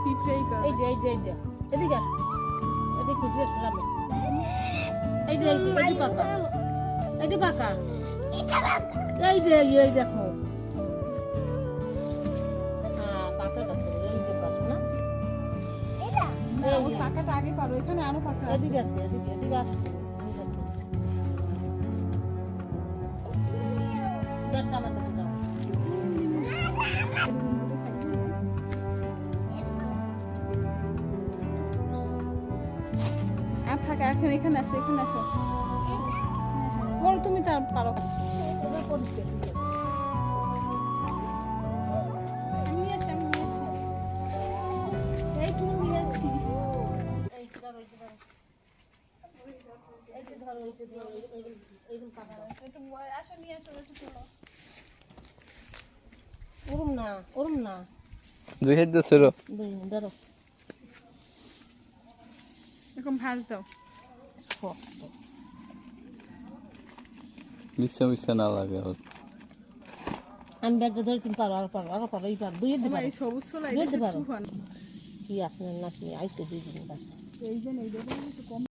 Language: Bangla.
পিঁপড়েই করে। এই যে এদিকে আস, এদিকে ঘুরে সামনে। এই যে পাকা, এই যে পাকা, এই দেখো। হ্যাঁ পাকা গাছে এই যে পাকা না, না, ওই পাকাটা আগে পারো, এখানে আরো পাকা আছে। এদিকে আছে, এদিকে আছে। দেখটা আমার কাছে দাও। আর থাকা এখন এখানে আসো, এখানে আসো। বড় তুমি তার পারো। এবার পরিষ্কার করে। নিয়ে আসি, আমি নিয়ে আসি। এই তুমি নিয়ে আসি। এই ধরো, এই যে ধরো, এইরকম পাকা। একটু আসো, নিয়ে আসো, একটু চলো। ওরম না দুই হাত দিয়ে ছিল ধরো। এরকম ভাঁজ দাও। মিশা না লাগে ওর। আমি ব্যাগটা ধরে তুমি পারো, আরো পারো, এই পারো, দুই দিতে আমার পারো। এই সবুজ ছোলা দুই এটা দিতে পারো। সুখান। কি আপনার নাকি আইতে দুই দিন কাছে। এই যে এই দেখো কম